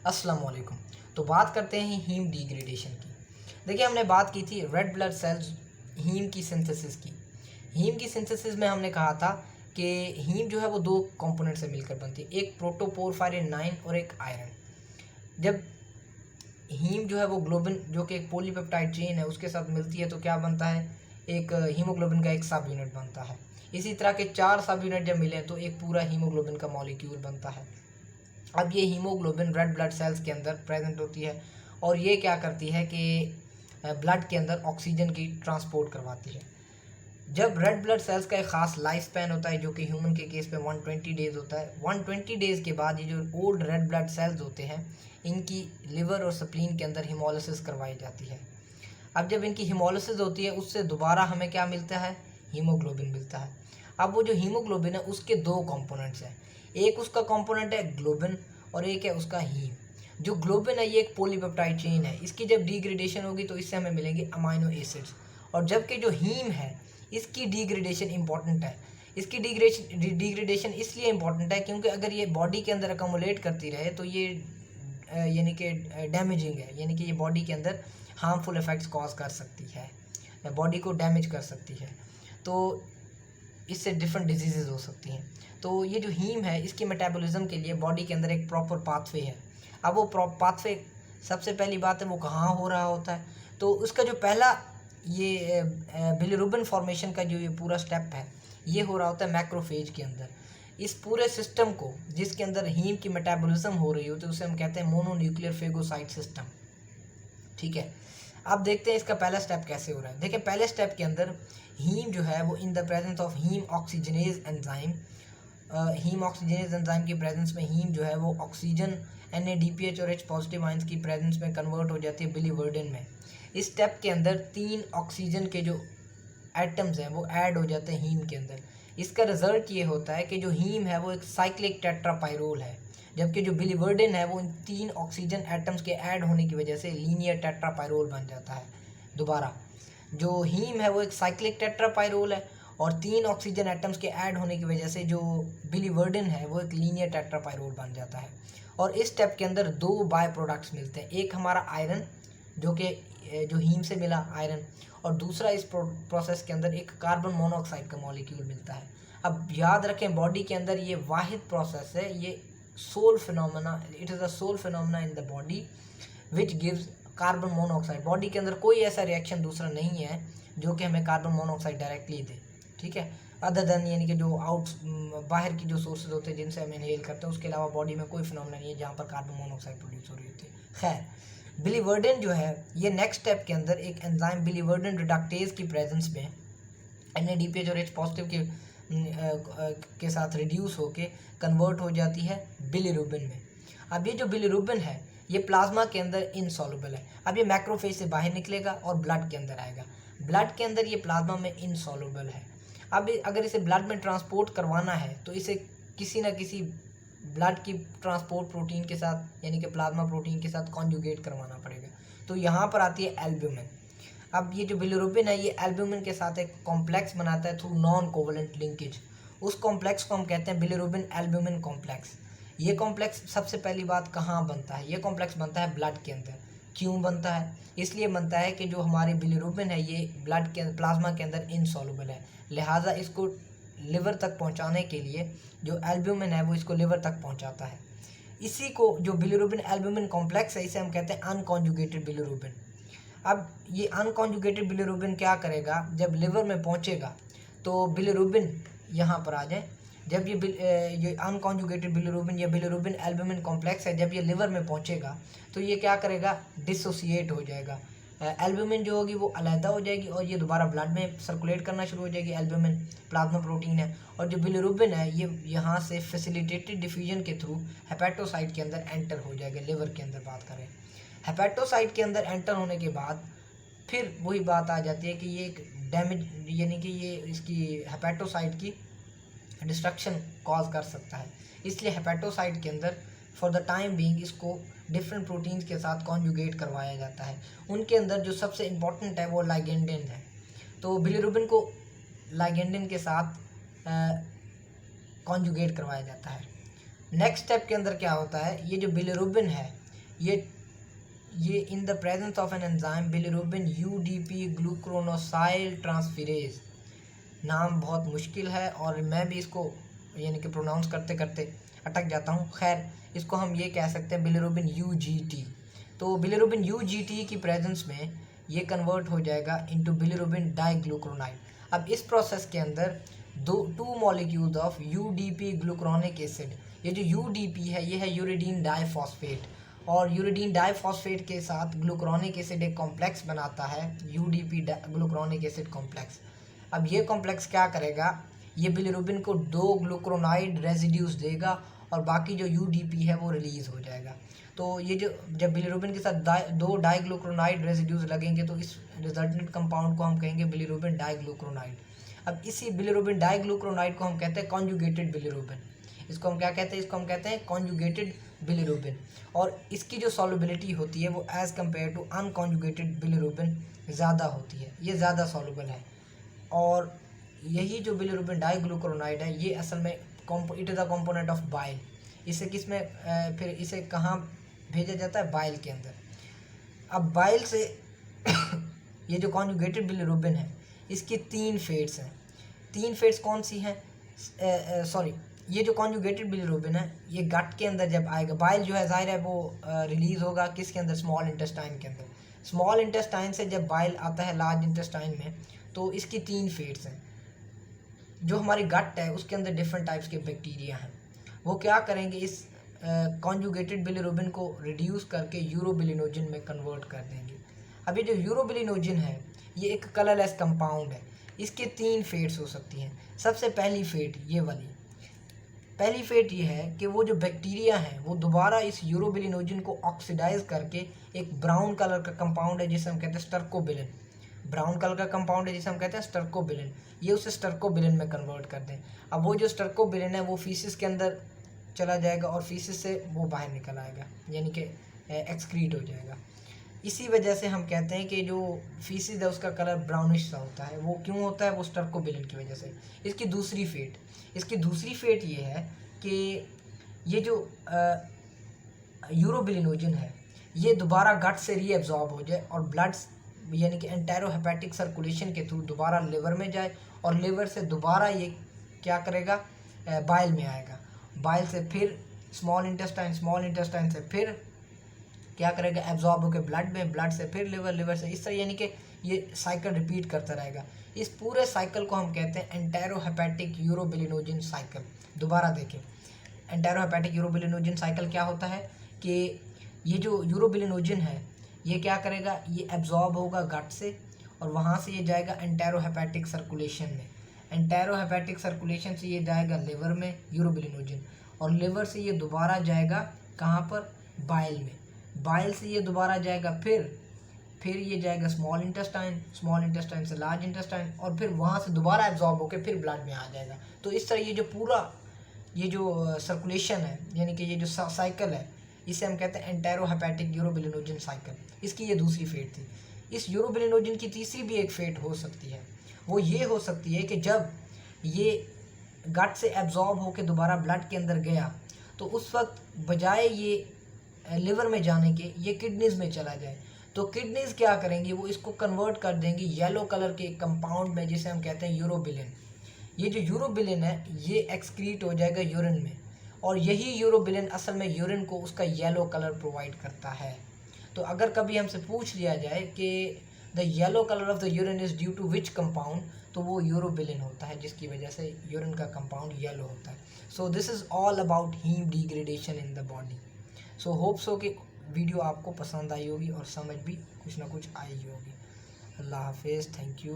अस्सलाम वालेकुम। तो बात करते हैं हीम डिग्रेडेशन की। देखिए, हमने बात की थी रेड ब्लड सेल्स हीम की सिंथेसिस की। हीम की सिंथेसिस में हमने कहा था कि हीम जो है वो दो कंपोनेंट से मिलकर बनती है, एक प्रोटोपोरफायरिन 9 और एक आयरन। जब हीम जो है वो ग्लोबिन जो कि एक पॉलीपेप्टाइड चेन है उसके साथ मिलती है तो क्या बनता है, एक हीमोग्लोबिन का एक सब यूनिट बनता है। इसी तरह के 4 सब यूनिट जब मिले तो एक पूरा हीमोग्लोबिन का मॉलिक्यूल बनता है। अब ये हीमोग्लोबिन रेड ब्लड सेल्स के अंदर प्रेजेंट होती है और ये क्या करती है कि ब्लड के अंदर ऑक्सीजन की ट्रांसपोर्ट करवाती है। जब रेड ब्लड सेल्स का एक ख़ास लाइफ स्पैन होता है जो कि ह्यूमन के केस पे 120 डेज़ होता है। 120 डेज़ के बाद ये जो ओल्ड रेड ब्लड सेल्स होते हैं इनकी लिवर और स्प्लीन के अंदर हीमोलिसिस करवाई जाती है। अब जब इनकी हीमोलिसिस होती है उससे दोबारा हमें क्या मिलता है, हीमोग्लोबिन मिलता है। अब वो जो हीमोग्लोबिन है उसके दो कंपोनेंट्स हैं, एक उसका कंपोनेंट है ग्लोबिन और एक है उसका हीम। जो ग्लोबिन है ये एक पॉलीपेप्टाइड चेन है, इसकी जब डिग्रेडेशन होगी तो इससे हमें मिलेंगे अमाइनो एसिड्स। और जबकि जो हीम है इसकी डिग्रेडेशन इंपॉर्टेंट है। इसकी डिग्रेडेशन इसलिए इंपॉर्टेंट है क्योंकि अगर ये बॉडी के अंदर अकोमोलेट करती रहे तो ये यानी कि डैमेजिंग है, यानी कि ये बॉडी के अंदर हार्मफुल इफ़ेक्ट्स कॉज कर सकती है, बॉडी को डैमेज कर सकती है। तो इससे डिफरेंट डिजीज़ हो सकती हैं। तो ये जो हीम है इसकी मेटाबॉलिज्म के लिए बॉडी के अंदर एक प्रॉपर पाथवे है। अब वो पाथवे सबसे पहली बात है वो कहाँ हो रहा होता है, तो उसका जो पहला ये बिलिरुबिन फॉर्मेशन का जो ये पूरा स्टेप है ये हो रहा होता है मैक्रोफेज के अंदर। इस पूरे सिस्टम को जिसके अंदर हीम की मेटाबॉलिज्म हो रही होती है उसे हम कहते हैं मोनोन्यूक्लियर फेगोसाइट सिस्टम। ठीक है, अब देखते हैं इसका पहला स्टेप कैसे हो रहा है। देखिए, पहले स्टेप के अंदर हीम जो है वो in the presence of heme oxygenase enzyme, heme oxygenase enzyme की प्रेजेंस में हीम जो है वो ऑक्सीजन NADPH और H पॉजिटिव आइंस की प्रेजेंस में कन्वर्ट हो जाती है बिलीवर्डिन में। इस स्टेप के अंदर 3 ऑक्सीजन के जो एटम्स हैं वो ऐड हो जाते हैं हीम के अंदर। इसका रिजल्ट ये होता है कि जो हीम है वो एक साइक्लिक टेट्रापाइरोल है, जबकि जो बिलीवर्डिन है वो इन 3 ऑक्सीजन एटम्स के ऐड होने की वजह से लीनियर टेट्रापाइरोल बन जाता है। दोबारा, जो हीम है वो एक साइक्लिक टेट्रापाइरोल है और 3 ऑक्सीजन एटम्स के ऐड होने की वजह से जो बिलीवर्डिन है वो एक लीनियर टेट्रापाइरोल बन जाता है। और इस स्टेप के अंदर 2 बाय प्रोडक्ट्स मिलते हैं, एक हमारा आयरन जो हीम से मिला आयरन, और दूसरा इस प्रोसेस के अंदर एक कार्बन मोनोऑक्साइड का मॉलिक्यूल मिलता है। अब याद रखें बॉडी के अंदर ये वाहिद प्रोसेस है, ये sole phenomena, it is a sole phenomena in the body which gives carbon monoxide. Body के अंदर कोई ऐसा रिएक्शन दूसरा नहीं है जो कि हमें कार्बन मोनोऑक्साइड डायरेक्टली दे, ठीक है, अदर देन यानी कि जो बाहर की जो सोर्सेज होते हैं जिनसे हम इनहेल करते हैं उसके अलावा बॉडी में कोई फिनोमेना नहीं है जहाँ पर कार्बन मोनोऑक्साइड प्रोड्यूस हो रही होती है। खैर, बिलीवर्डिन जो है ये नेक्स्ट स्टेप के अंदर एक एंजाइम बिलीवर्डिन रिडक्टेज की प्रेजेंस में NADPH और H पॉजिटिव के साथ रिड्यूस होके कन्वर्ट हो जाती है बिलीरुबिन में। अब ये जो बिलीरुबिन है ये प्लाज्मा के अंदर इनसॉल्युबल है। अब ये मैक्रोफेज से बाहर निकलेगा और ब्लड के अंदर आएगा। ब्लड के अंदर ये प्लाज्मा में इनसॉल्युबल है। अब अगर इसे ब्लड में ट्रांसपोर्ट करवाना है तो इसे किसी ना किसी ब्लड की ट्रांसपोर्ट प्रोटीन के साथ यानी कि प्लाज्मा प्रोटीन के साथ कॉन्जुगेट करवाना पड़ेगा। तो यहाँ पर आती है एल्ब्यूमिन। अब ये जो बिलिरुबिन है ये एल्ब्यूमिन के साथ एक कॉम्प्लेक्स बनाता है थ्रू नॉन कोवलेंट लिंकेज। उस कॉम्प्लेक्स को हम कहते हैं बिलिरुबिन एल्ब्यूमिन कॉम्प्लेक्स। ये कॉम्प्लेक्स सबसे पहली बात कहाँ बनता है, ये कॉम्प्लेक्स बनता है ब्लड के अंदर। क्यों बनता है? इसलिए बनता है कि जो हमारी बिलिरुबिन है ये ब्लड के प्लाज्मा के अंदर इनसॉल्युबल है, लिहाजा इसको लिवर तक पहुंचाने के लिए जो एल्ब्यूमिन है वो इसको लिवर तक पहुंचाता है। इसी को जो बिलिरुबिन एल्ब्यूमिन कॉम्प्लेक्स है इसे हम कहते हैं अनकॉन्जुगेटेड बिलिरुबिन। अब ये अनकॉन्जुगेटेड बिलिरुबिन क्या करेगा, जब लिवर में पहुंचेगा तो बिलिरुबिन यहाँ पर आ जाए, जब ये अनकॉन्जुगेटेड बिलिरुबिन या बिलिरुबिन एल्ब्यूमिन कॉम्प्लेक्स है जब ये लिवर में पहुंचेगा तो ये क्या करेगा, डिसोसिएट हो जाएगा। एल्ब्यूमिन जो होगी वो अलहदा हो जाएगी और ये दोबारा ब्लड में सर्कुलेट करना शुरू हो जाएगी। एल्ब्यूमिन प्लाज्मा प्रोटीन है और जो बिलिरुबिन है ये यहाँ से फैसिलिटेटेड डिफ्यूजन के थ्रू हेपेटोसाइट के अंदर एंटर हो जाएगा। लिवर के अंदर बात करें, हेपेटोसाइट के अंदर एंटर होने के बाद फिर वही बात आ जाती है कि ये एक डैमेज यानी कि ये इसकी हेपेटोसाइट की डिस्ट्रक्शन कॉज कर सकता है। इसलिए हेपेटोसाइट के अंदर फॉर द टाइम बीइंग इसको डिफरेंट प्रोटीन्स के साथ कॉन्जुगेट करवाया जाता है। उनके अंदर जो सबसे इम्पोर्टेंट है वो लाइगेंडिन है, तो बिलिरुबिन को लाइगेंडिन के साथ कॉन्जुगेट करवाया जाता है। नेक्स्ट स्टेप के अंदर क्या होता है, ये जो बिलिरुबिन है ये in the presence of an enzyme bilirubin UDP glucuronosyl transferase. नाम बहुत मुश्किल है और मैं भी इसको यानी कि प्रोनाउंस करते करते अटक जाता हूँ। खैर, इसको हम ये कह सकते हैं बिलिरुबिन यूजीटी। तो बिलिरुबिन यूजीटी की प्रेजेंस में ये कन्वर्ट हो जाएगा इनटू बिलिरुबिन डाइग्लूकोनाइड। अब इस प्रोसेस के अंदर two molecules of UDP glucuronic acid, ये जो यूडीपी है ये है यूरिडीन डाइफॉस्फेट, और यूरिडीन डाइफॉस्फेट के साथ ग्लूक्रोनिक एसिड एक कॉम्प्लेक्स बनाता है, यूडीपी ग्लूक्रोनिक एसिड कॉम्प्लेक्स। अब ये कॉम्प्लेक्स क्या करेगा, ये बिलिरुबिन को 2 ग्लूक्रोनाइड रेजिड्यूज देगा और बाकी जो यूडीपी है वो रिलीज़ हो जाएगा। तो ये जो जब बिलिरुबिन के साथ 2 डाइग्लूक्रोनाइड रेजिड्यूज लगेंगे तो इस रिजल्टेंट कंपाउंड को हम कहेंगे बिलिरुबिन डाइग्लूक्रोनाइड। अब इसी बिलिरुबिन डाइग्लूक्रोनाइड को हम कहते हैं कॉन्जुगेटेड बिलिरुबिन। इसको हम क्या कहते हैं, इसको हम कहते हैं कॉन्जुगेटेड बिलिरुबिन। और इसकी जो सॉल्युबिलिटी होती है वो as compare to unconjugated bilirubin ज़्यादा होती है, ये ज़्यादा सॉल्युबल है। और यही जो बिलिरुबिन डाइग्लूक्रोनाइड है ये असल में it is a component of bile. इसे किस में फिर इसे कहाँ भेजा जाता है, बाइल के अंदर। अब बाइल से ये जो कॉन्जुगेटेड बिलिरुबिन है इसकी 3 फेट्स हैं। 3 फेट्स कौन सी हैं, ये जो कॉन्जुगेटेड बिलिरुबिन है ये गट के अंदर जब आएगा, बाइल जो है ज़ाहिर है वो रिलीज़ होगा किसके अंदर, स्मॉल इंटेस्टाइन के अंदर। स्मॉल इंटेस्टाइन से जब बाइल आता है लार्ज इंटेस्टाइन में तो इसकी 3 फेट्स हैं। जो हमारी गट है उसके अंदर डिफरेंट टाइप्स के बैक्टीरिया हैं, वो क्या करेंगे, इस कॉन्जुगेटेड बिलिरुबिन को रिड्यूस करके यूरोबिलिनोजिन में कन्वर्ट कर देंगे। अब ये जो यूरोबिलिनोजिन है ये एक कलरलेस कंपाउंड है, इसके 3 फेट्स हो सकती हैं। सबसे पहली फेट ये वाली, पहली फेट ये है कि वो जो बैक्टीरिया हैं वो दोबारा इस यूरोबिलिनोजिन को ऑक्सीडाइज करके एक ब्राउन कलर का कंपाउंड है जिसे हम कहते हैं स्टर्कोबिलिन, ब्राउन कलर का कंपाउंड है जिसे हम कहते हैं स्टर्कोबिलिन, ये उसे स्टर्कोबिलिन में कन्वर्ट कर दें। अब वो जो स्टर्कोबिलिन है वो फीसिस के अंदर चला जाएगा और फीसिस से वो बाहर निकल आएगा, यानी कि एक्सक्रीट हो जाएगा। इसी वजह से हम कहते हैं कि जो फीसिस है उसका कलर ब्राउनिश सा होता है। वो क्यों होता है, वो स्टर्कोबिलिन की वजह से। इसकी दूसरी फेट ये है कि ये जो यूरोबिलिनोजिन है ये दोबारा गट से रीएब्जॉर्ब हो जाए और ब्लड यानी कि एंटेरोहेपेटिक सर्कुलेशन के थ्रू दोबारा लिवर में जाए और लिवर से दोबारा ये क्या करेगा, बाइल में आएगा, बाइल से फिर स्मॉल इंटेस्टाइन से फिर क्या करेगा, एब्जॉर्ब होकर ब्लड में, ब्लड से फिर लिवर, लिवर से, इस तरह यानी कि ये साइकिल रिपीट करता रहेगा। इस पूरे साइकिल को हम कहते हैं एंटेरोहेपेटिक यूरोबिलिनोजिन साइकिल। दोबारा देखें, एंटेरोहेपेटिक यूरोबिलिनोजिन साइकिल क्या होता है कि ये जो यूरोबिलिनोजिन है ये क्या करेगा, ये एब्जॉर्ब होगा गट से और वहाँ से ये जाएगा एंटेरोहेपेटिक सर्कुलेशन में, एंटेरोहेपेटिक सर्कुलेशन से ये जाएगा लिवर में यूरोबिलिनोजिन, और लिवर से ये दोबारा जाएगा कहाँ पर, बाइल में, बाइल से ये दोबारा जाएगा फिर ये जाएगा स्मॉल इंटेस्टाइन से लार्ज इंटेस्टाइन और फिर वहाँ से दोबारा एब्जॉर्ब होकर फिर ब्लड में आ जाएगा। तो इस तरह ये जो पूरा ये जो सर्कुलेशन है यानी कि ये जो साइकिल है इसे हम कहते हैं एंटेरोहेपेटिक यूरोबिलिनोजिन साइकिल। इसकी ये दूसरी फेट थी। इस यूरोबिलिनोजिन की तीसरी भी एक फेट हो सकती है, वो ये हो सकती है कि जब ये गट से एब्जॉर्ब होकर दोबारा ब्लड के अंदर गया तो उस वक्त बजाय ये लिवर में जाने के ये किडनीज़ में चला जाए, तो किडनीज़ क्या करेंगी, वो इसको कन्वर्ट कर देंगी येलो कलर के कंपाउंड में जिसे हम कहते हैं यूरोबिलिन। ये जो यूरोबिलिन है ये एक्सक्रीट हो जाएगा यूरिन में और यही यूरोबिलिन असल में यूरिन को उसका येलो कलर प्रोवाइड करता है। तो अगर कभी हमसे पूछ लिया जाए कि the yellow colour of the urine is due to which compound, तो वो यूरोबिलिन होता है जिसकी वजह से यूरिन का कंपाउंड येलो होता है। So this is all about heme degradation in the body. So hope so कि वीडियो आपको पसंद आई होगी और समझ भी कुछ ना कुछ आई होगी। अल्लाह हाफिज़, थैंक यू।